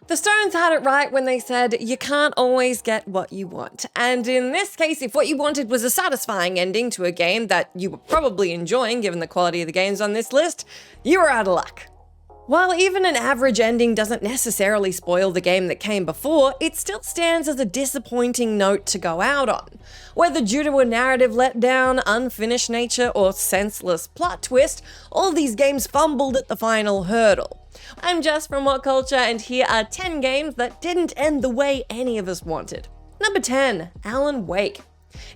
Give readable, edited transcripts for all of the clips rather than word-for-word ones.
The Stones had it right when they said, you can't always get what you want. And in this case, if what you wanted was a satisfying ending to a game that you were probably enjoying given the quality of the games on this list, you were out of luck. While even an average ending doesn't necessarily spoil the game that came before, it still stands as a disappointing note to go out on. Whether due to a narrative letdown, unfinished nature, or senseless plot twist, all these games fumbled at the final hurdle. I'm Jess from WhatCulture, and here are 10 games that didn't end the way any of us wanted. Number 10, Alan Wake.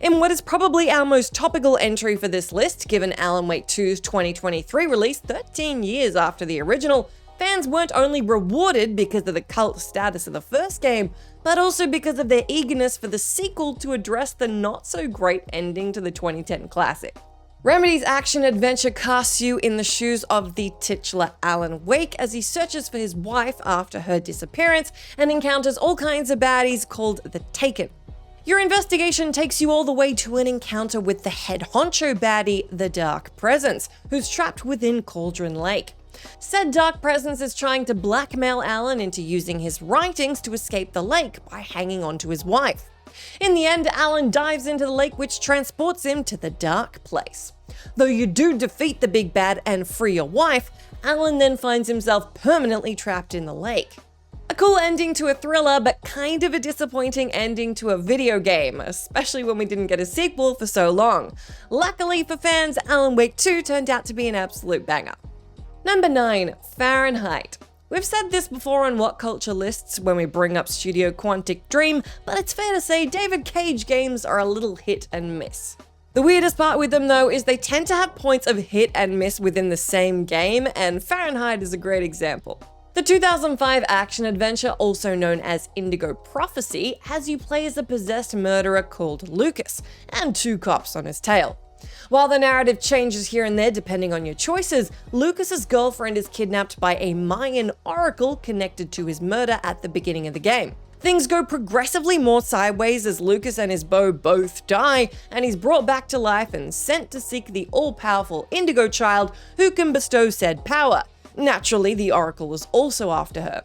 In what is probably our most topical entry for this list, given Alan Wake 2's 2023 release 13 years after the original, fans weren't only rewarded because of the cult status of the first game, but also because of their eagerness for the sequel to address the not-so-great ending to the 2010 classic. Remedy's action-adventure casts you in the shoes of the titular Alan Wake as he searches for his wife after her disappearance and encounters all kinds of baddies called the Taken. Your investigation takes you all the way to an encounter with the head honcho baddie, the Dark Presence, who's trapped within Cauldron Lake. Said Dark Presence is trying to blackmail Alan into using his writings to escape the lake by hanging onto his wife. In the end, Alan dives into the lake, which transports him to the dark place. Though you do defeat the big bad and free your wife, Alan then finds himself permanently trapped in the lake. A cool ending to a thriller, but kind of a disappointing ending to a video game, especially when we didn't get a sequel for so long. Luckily for fans, Alan Wake 2 turned out to be an absolute banger. Number 9, Fahrenheit. We've said this before on WhatCulture lists when we bring up Studio Quantic Dream, but it's fair to say David Cage games are a little hit and miss. The weirdest part with them though is they tend to have points of hit and miss within the same game, and Fahrenheit is a great example. The 2005 action-adventure, also known as Indigo Prophecy, has you play as a possessed murderer called Lucas, and 2 cops on his tail. While the narrative changes here and there depending on your choices, Lucas's girlfriend is kidnapped by a Mayan oracle connected to his murder at the beginning of the game. Things go progressively more sideways as Lucas and his beau both die, and he's brought back to life and sent to seek the all-powerful Indigo Child who can bestow said power. Naturally, the Oracle is also after her.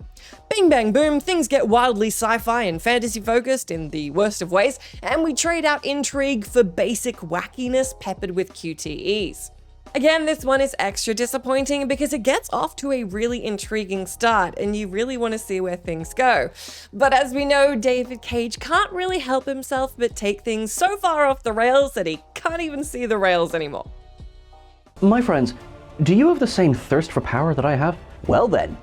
Bing bang boom, things get wildly sci-fi and fantasy-focused in the worst of ways, and we trade out intrigue for basic wackiness peppered with QTEs. Again, this one is extra disappointing because it gets off to a really intriguing start and you really want to see where things go. But as we know, David Cage can't really help himself but take things so far off the rails that he can't even see the rails anymore. My friends, do you have the same thirst for power that I have? Well then,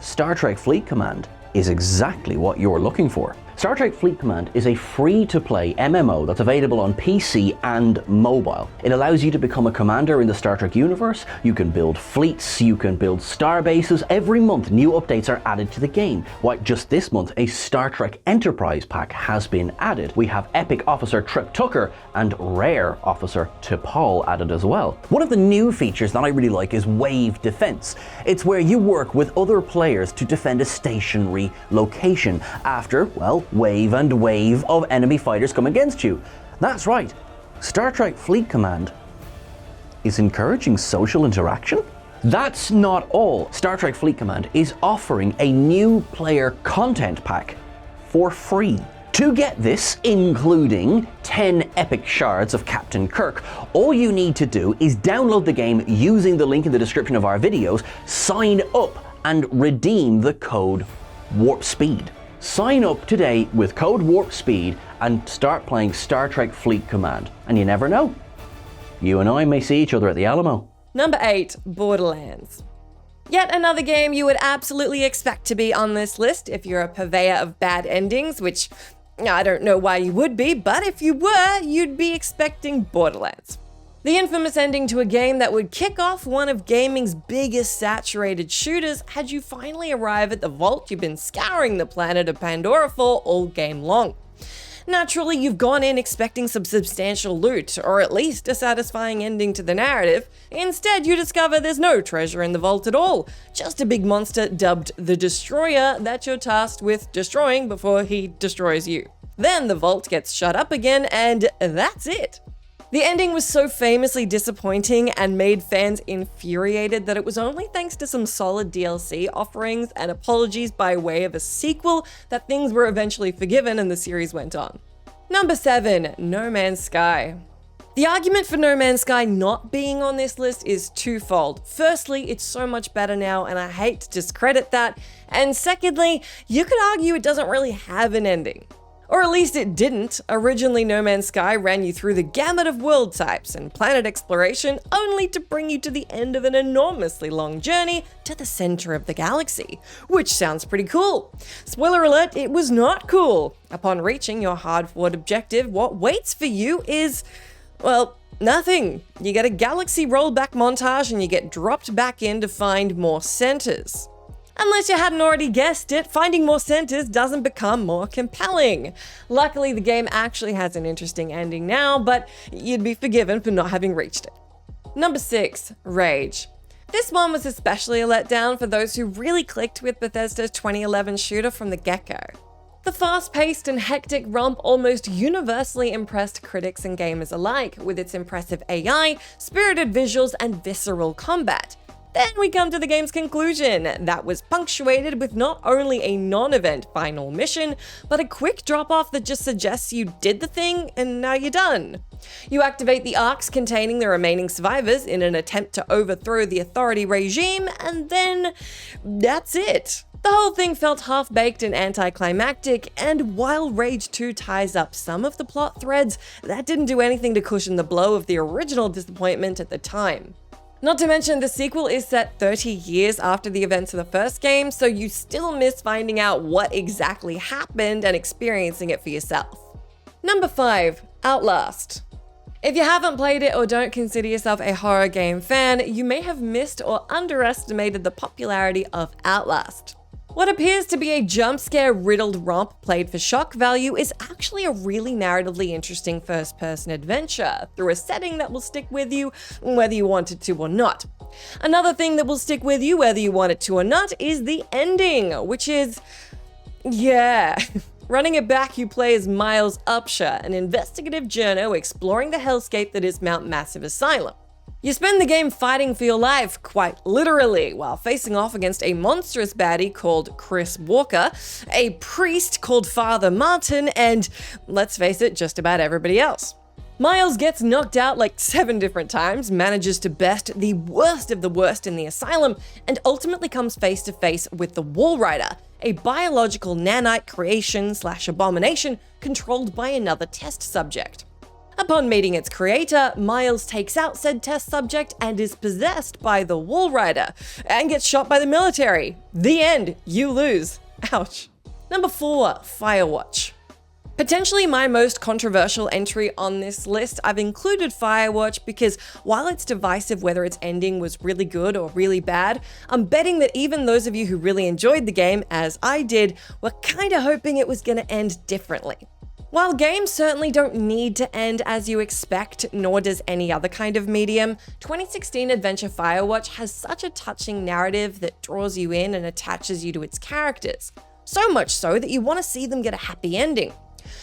Star Trek Fleet Command is exactly what you're looking for. Star Trek Fleet Command is a free-to-play MMO that's available on PC and mobile. It allows you to become a commander in the Star Trek universe. You can build fleets, you can build star bases. Every month, new updates are added to the game. Why, just this month, a Star Trek Enterprise pack has been added. We have Epic Officer Trip Tucker and Rare Officer T'Pol added as well. One of the new features that I really like is Wave Defense. It's where you work with other players to defend a stationary location after, well, wave and wave of enemy fighters come against you. That's right, Star Trek Fleet Command is encouraging social interaction. That's not all. Star Trek Fleet Command is offering a new player content pack for free. To get this, including 10 epic shards of Captain Kirk, all you need to do is download the game using the link in the description of our videos, sign up and redeem the code Warp Speed. Sign up today with code Warp Speed and start playing Star Trek Fleet Command. And you never know, you and I may see each other at the Alamo. Number 8, Borderlands. Yet another game you would absolutely expect to be on this list if you're a purveyor of bad endings, which I don't know why you would be, but if you were, you'd be expecting Borderlands. The infamous ending to a game that would kick off one of gaming's biggest saturated shooters had you finally arrive at the vault you've been scouring the planet of Pandora for all game long. Naturally, you've gone in expecting some substantial loot, or at least a satisfying ending to the narrative. Instead, you discover there's no treasure in the vault at all, just a big monster dubbed the Destroyer that you're tasked with destroying before he destroys you. Then the vault gets shut up again, and that's it. The ending was so famously disappointing and made fans infuriated that it was only thanks to some solid DLC offerings and apologies by way of a sequel that things were eventually forgiven and the series went on. Number 7, No Man's Sky. The argument for No Man's Sky not being on this list is twofold. Firstly, it's so much better now and I hate to discredit that. And secondly, you could argue it doesn't really have an ending. Or at least it didn't. Originally, No Man's Sky ran you through the gamut of world types and planet exploration, only to bring you to the end of an enormously long journey to the center of the galaxy, which sounds pretty cool. Spoiler alert, it was not cool. Upon reaching your hard-fought objective, what waits for you is, well, nothing. You get a galaxy rollback montage and you get dropped back in to find more centers. Unless you hadn't already guessed it, finding more centers doesn't become more compelling. Luckily, the game actually has an interesting ending now, but you'd be forgiven for not having reached it. Number 6, Rage. This one was especially a letdown for those who really clicked with Bethesda's 2011 shooter from the get-go. The fast-paced and hectic romp almost universally impressed critics and gamers alike, with its impressive AI, spirited visuals, and visceral combat. Then we come to the game's conclusion, that was punctuated with not only a non-event final mission, but a quick drop-off that just suggests you did the thing and now you're done. You activate the arcs containing the remaining survivors in an attempt to overthrow the authority regime, and then that's it. The whole thing felt half-baked and anticlimactic, and while Rage 2 ties up some of the plot threads, that didn't do anything to cushion the blow of the original disappointment at the time. Not to mention, the sequel is set 30 years after the events of the first game, so you still miss finding out what exactly happened and experiencing it for yourself. Number 5, Outlast. If you haven't played it or don't consider yourself a horror game fan, you may have missed or underestimated the popularity of Outlast. What appears to be a jump scare riddled romp played for shock value is actually a really narratively interesting first-person adventure through a setting that will stick with you whether you want it to or not. Another thing that will stick with you whether you want it to or not is the ending, which is, yeah. Running it back, you play as Miles Upshur, an investigative journo exploring the hellscape that is Mount Massive Asylum. You spend the game fighting for your life, quite literally, while facing off against a monstrous baddie called Chris Walker, a priest called Father Martin, and, let's face it, just about everybody else. Miles gets knocked out like 7 different times, manages to best the worst of the worst in the asylum, and ultimately comes face to face with the Wall Rider, a biological nanite creation/abomination controlled by another test subject. Upon meeting its creator, Miles takes out said test subject and is possessed by the Wall Rider, and gets shot by the military. The end. You lose. Ouch. Number 4, Firewatch. Potentially my most controversial entry on this list, I've included Firewatch because while it's divisive whether its ending was really good or really bad, I'm betting that even those of you who really enjoyed the game, as I did, were kinda hoping it was gonna end differently. While games certainly don't need to end as you expect, nor does any other kind of medium, 2016 adventure Firewatch has such a touching narrative that draws you in and attaches you to its characters. So much so that you want to see them get a happy ending.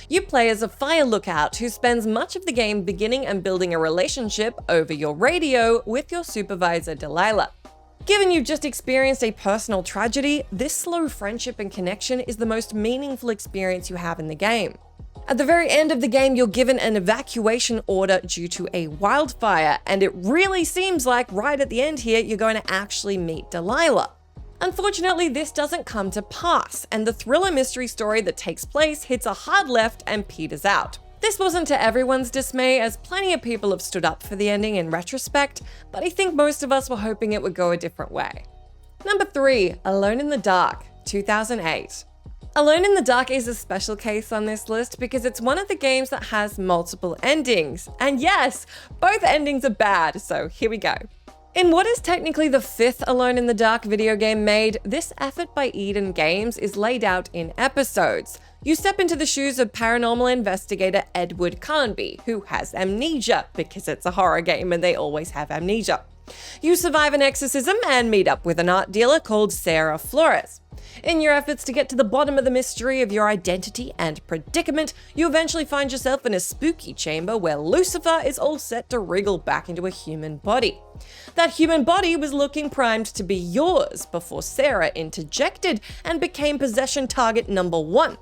You play as a fire lookout who spends much of the game beginning and building a relationship over your radio with your supervisor Delilah. Given you've just experienced a personal tragedy, this slow friendship and connection is the most meaningful experience you have in the game. At the very end of the game, you're given an evacuation order due to a wildfire, and it really seems like right at the end here, you're going to actually meet Delilah. Unfortunately, this doesn't come to pass, and the thriller mystery story that takes place hits a hard left and peters out. This wasn't to everyone's dismay, as plenty of people have stood up for the ending in retrospect, but I think most of us were hoping it would go a different way. Number 3, Alone in the Dark, 2008. Alone in the Dark is a special case on this list because it's one of the games that has multiple endings. And yes, both endings are bad, so here we go. In what is technically the 5th Alone in the Dark video game made, this effort by Eden Games is laid out in episodes. You step into the shoes of paranormal investigator Edward Carnby, who has amnesia, because it's a horror game and they always have amnesia. You survive an exorcism and meet up with an art dealer called Sarah Flores. In your efforts to get to the bottom of the mystery of your identity and predicament, you eventually find yourself in a spooky chamber where Lucifer is all set to wriggle back into a human body. That human body was looking primed to be yours before Sarah interjected and became possession target number 1.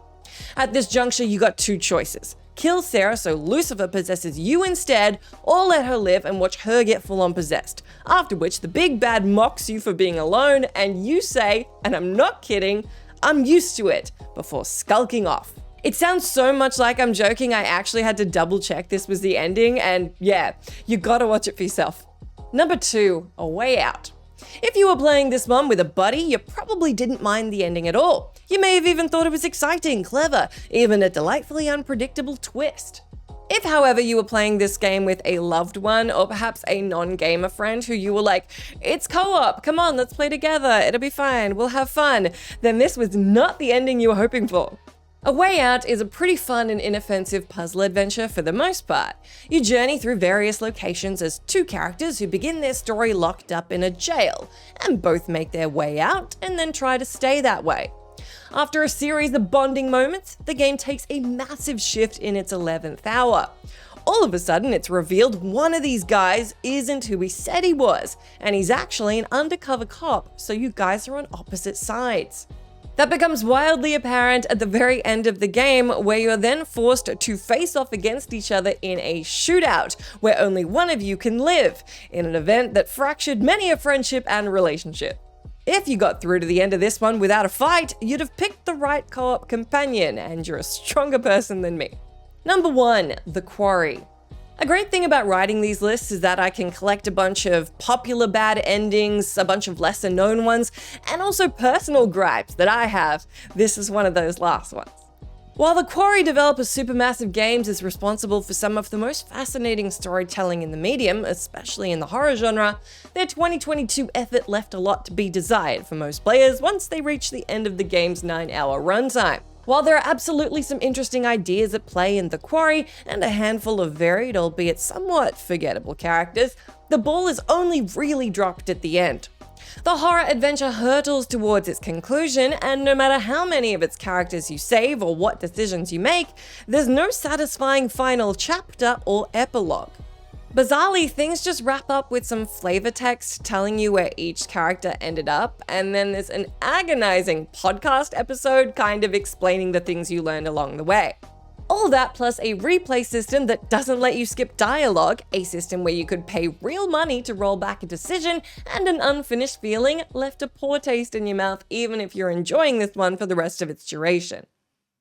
At this juncture, you got 2 choices. Kill Sarah so Lucifer possesses you instead, or let her live and watch her get full-on possessed. After which the big bad mocks you for being alone, and you say, and I'm not kidding, "I'm used to it," before skulking off. It sounds so much like I'm joking, I actually had to double check this was the ending, and yeah, you gotta watch it for yourself. Number 2, A Way Out. If you were playing this one with a buddy, you probably didn't mind the ending at all. You may have even thought it was exciting, clever, even a delightfully unpredictable twist. If, however, you were playing this game with a loved one or perhaps a non-gamer friend who you were like, "It's co-op, come on, let's play together, it'll be fine, we'll have fun," then this was not the ending you were hoping for. A Way Out is a pretty fun and inoffensive puzzle adventure for the most part. You journey through various locations as 2 characters who begin their story locked up in a jail, and both make their way out and then try to stay that way. After a series of bonding moments, the game takes a massive shift in its 11th hour. All of a sudden, it's revealed one of these guys isn't who he said he was, and he's actually an undercover cop, so you guys are on opposite sides. That becomes wildly apparent at the very end of the game, where you're then forced to face off against each other in a shootout, where only one of you can live, in an event that fractured many a friendship and relationship. If you got through to the end of this one without a fight, you'd have picked the right co-op companion, and you're a stronger person than me. Number 1, The Quarry. A great thing about writing these lists is that I can collect a bunch of popular bad endings, a bunch of lesser known ones, and also personal gripes that I have. This is one of those last ones. While the Quarry developer Supermassive Games is responsible for some of the most fascinating storytelling in the medium, especially in the horror genre, their 2022 effort left a lot to be desired for most players once they reached the end of the game's 9-hour runtime. While there are absolutely some interesting ideas at play in The Quarry and a handful of varied, albeit somewhat forgettable characters, the ball is only really dropped at the end. The horror adventure hurtles towards its conclusion, and no matter how many of its characters you save or what decisions you make, there's no satisfying final chapter or epilogue. Bizarrely, things just wrap up with some flavor text telling you where each character ended up, and then there's an agonizing podcast episode kind of explaining the things you learned along the way. All that plus a replay system that doesn't let you skip dialogue, a system where you could pay real money to roll back a decision, and an unfinished feeling left a poor taste in your mouth even if you're enjoying this one for the rest of its duration.